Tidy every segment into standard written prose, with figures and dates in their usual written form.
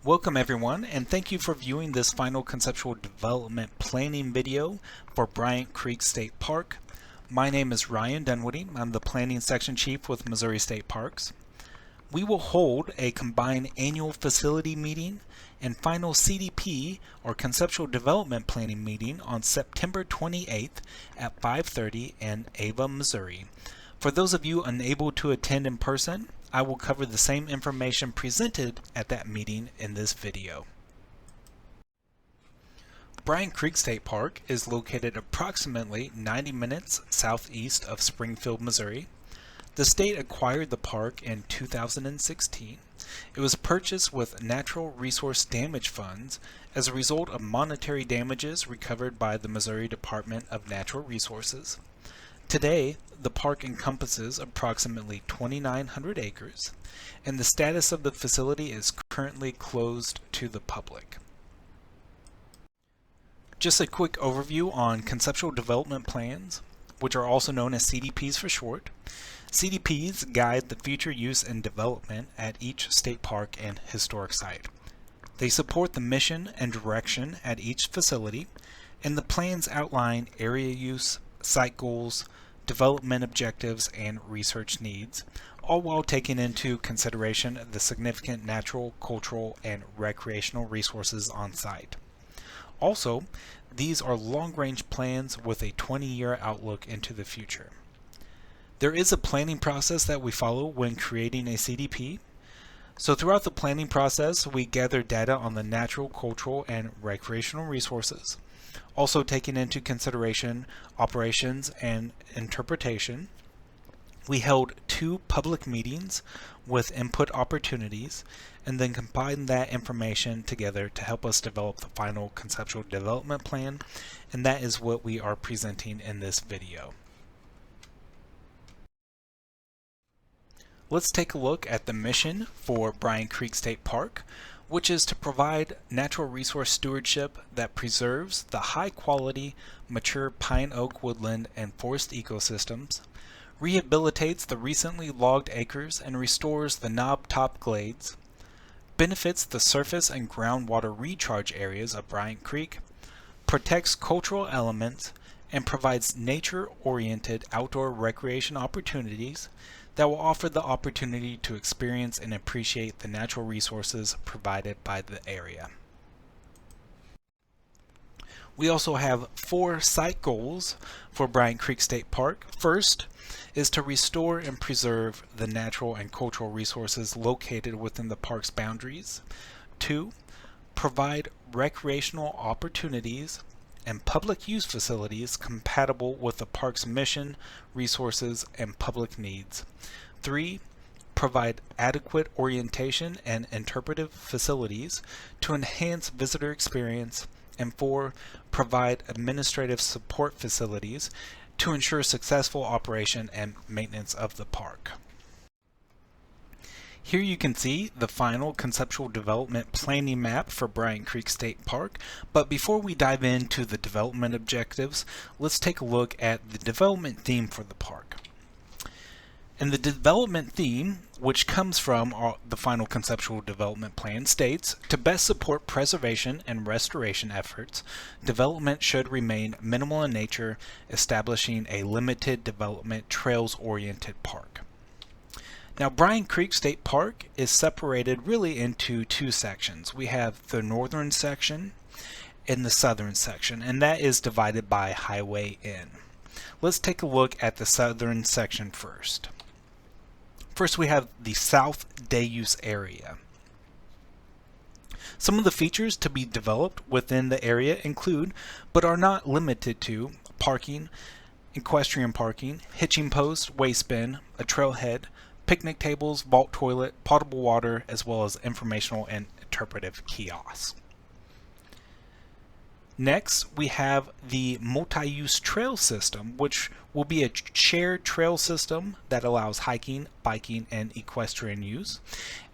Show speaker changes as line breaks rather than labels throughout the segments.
Welcome everyone, and thank you for viewing this final conceptual development planning video for Bryant Creek State Park. My name is Ryan Dunwoody. I'm the Planning Section Chief with Missouri State Parks. We will hold a combined annual facility meeting and final CDP or Conceptual Development Planning meeting on September 28th at 5:30 in Ava, Missouri. For those of you unable to attend in person, I will cover the same information presented at that meeting in this video. Bryant Creek State Park is located approximately 90 minutes southeast of Springfield, Missouri. The state acquired the park in 2016. It was purchased with natural resource damage funds as a result of monetary damages recovered by the Missouri Department of Natural Resources. Today, the park encompasses approximately 2,900 acres, and the status of the facility is currently closed to the public. Just a quick overview on conceptual development plans, which are also known as CDPs for short. CDPs guide the future use and development at each state park and historic site. They support the mission and direction at each facility, and the plans outline area use, site goals, development objectives, and research needs, all while taking into consideration the significant natural, cultural, and recreational resources on site. Also, these are long-range plans with a 20-year outlook into the future. There is a planning process that we follow when creating a CDP. So throughout the planning process, we gather data on the natural, cultural, and recreational resources, also taking into consideration operations and interpretation. We held 2 public meetings with input opportunities and then combined that information together to help us develop the final conceptual development plan, and that is what we are presenting in this video. Let's take a look at the mission for Bryant Creek State Park, which is to provide natural resource stewardship that preserves the high-quality, mature pine oak woodland and forest ecosystems, rehabilitates the recently logged acres and restores the knob-top glades, benefits the surface and groundwater recharge areas of Bryant Creek, protects cultural elements, and provides nature-oriented outdoor recreation opportunities that will offer the opportunity to experience and appreciate the natural resources provided by the area. We also have 4 site goals for Bryant Creek State Park. First is to restore and preserve the natural and cultural resources located within the park's boundaries. 2, provide recreational opportunities and public use facilities compatible with the park's mission, resources, and public needs. 3, provide adequate orientation and interpretive facilities to enhance visitor experience. And 4, provide administrative support facilities to ensure successful operation and maintenance of the park. Here you can see the final conceptual development planning map for Bryant Creek State Park, but before we dive into the development objectives, let's take a look at the development theme for the park. And the development theme, which comes from the final conceptual development plan, states, to best support preservation and restoration efforts, development should remain minimal in nature, establishing a limited development trails-oriented park. Now, Bryant Creek State Park is separated really into 2 sections. We have the northern section and the southern section, and that is divided by Highway N. Let's take a look at the southern section first. First, we have the South Day Use area. Some of the features to be developed within the area include, but are not limited to, parking, equestrian parking, hitching post, waste bin, a trailhead, picnic tables, vault toilet, potable water, as well as informational and interpretive kiosks. Next, we have the multi-use trail system, which will be a shared trail system that allows hiking, biking, and equestrian use.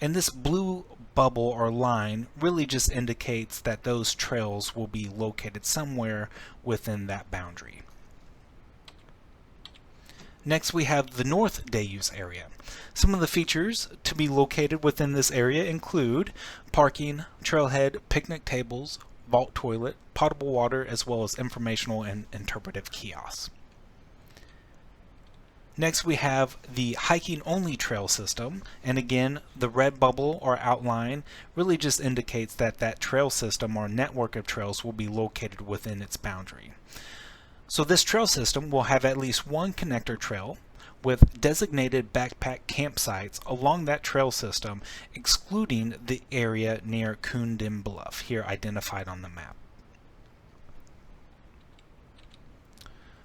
And this blue bubble or line really just indicates that those trails will be located somewhere within that boundary. Next, we have the North Day Use Area. Some of the features to be located within this area include parking, trailhead, picnic tables, vault toilet, potable water, as well as informational and interpretive kiosks. Next, we have the hiking only trail system, and again, the red bubble or outline really just indicates that that trail system or network of trails will be located within its boundary. So this trail system will have at least one connector trail with designated backpack campsites along that trail system, excluding the area near Coon Dim Bluff, here identified on the map.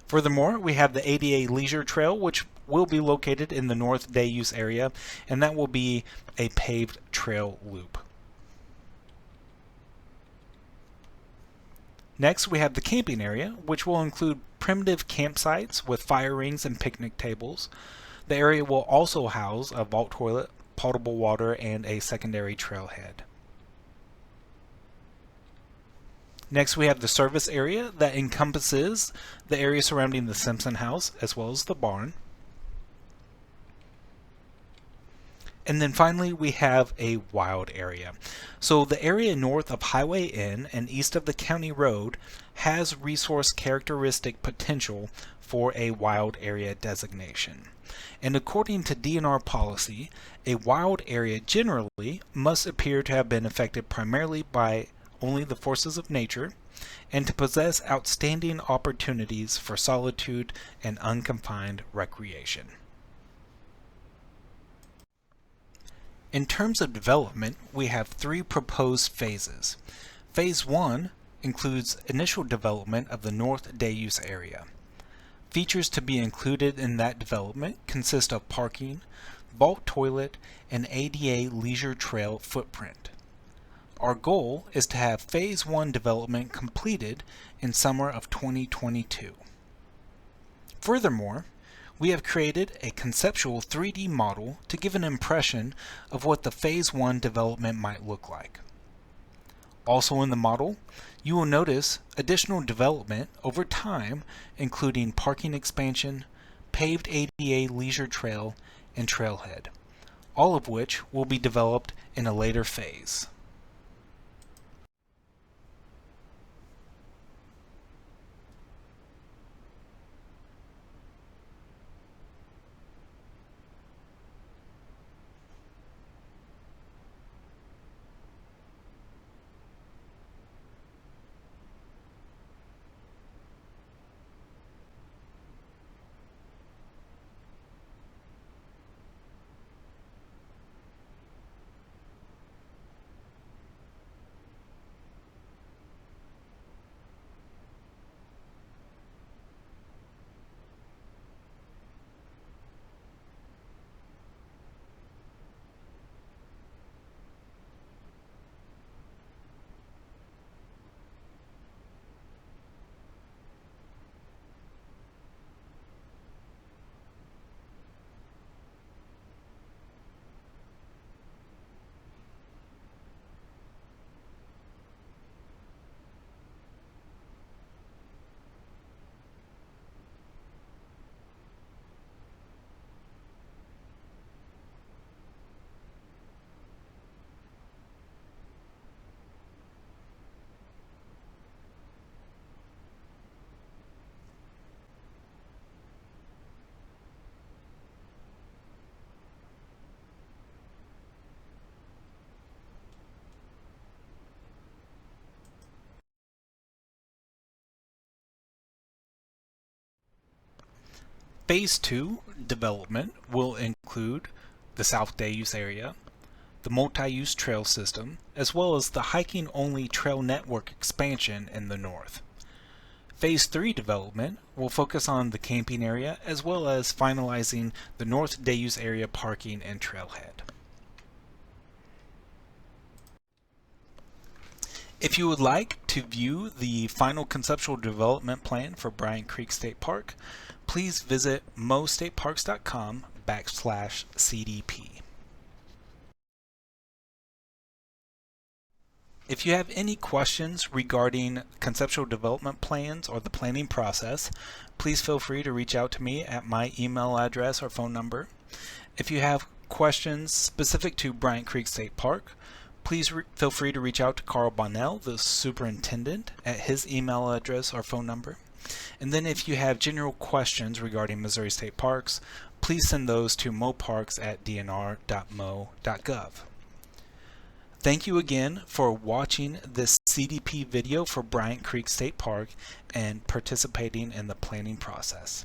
Furthermore, we have the ADA Leisure Trail, which will be located in the North Day Use Area, and that will be a paved trail loop. Next, we have the camping area, which will include primitive campsites with fire rings and picnic tables. The area will also house a vault toilet, potable water, and a secondary trailhead. Next, we have the service area that encompasses the area surrounding the Simpson house as well as the barn. And then finally, we have a wild area. So the area north of Highway N and east of the county road has resource characteristic potential for a wild area designation. And according to DNR policy, a wild area generally must appear to have been affected primarily by only the forces of nature and to possess outstanding opportunities for solitude and unconfined recreation. In terms of development, we have three proposed phases. Phase 1 includes initial development of the North Day Use Area. Features to be included in that development consist of parking, vault toilet, and ADA Leisure Trail footprint. Our goal is to have Phase 1 development completed in summer of 2022. Furthermore, we have created a conceptual 3D model to give an impression of what the Phase 1 development might look like. Also in the model, you will notice additional development over time, including parking expansion, paved ADA Leisure Trail, and trailhead, all of which will be developed in a later phase. Phase 2 development will include the South Day Use Area, the multi-use trail system, as well as the hiking-only trail network expansion in the north. Phase 3 development will focus on the camping area as well as finalizing the North Day Use Area parking and trailhead. If you would like to view the final conceptual development plan for Bryant Creek State Park, please visit mostateparks.com/CDP. If you have any questions regarding conceptual development plans or the planning process, please feel free to reach out to me at my email address or phone number. If you have questions specific to Bryant Creek State Park, please feel free to reach out to Carl Bonnell, the superintendent, at his email address or phone number. And then if you have general questions regarding Missouri State Parks, please send those to moparks@dnr.mo.gov. Thank you again for watching this CDP video for Bryant Creek State Park and participating in the planning process.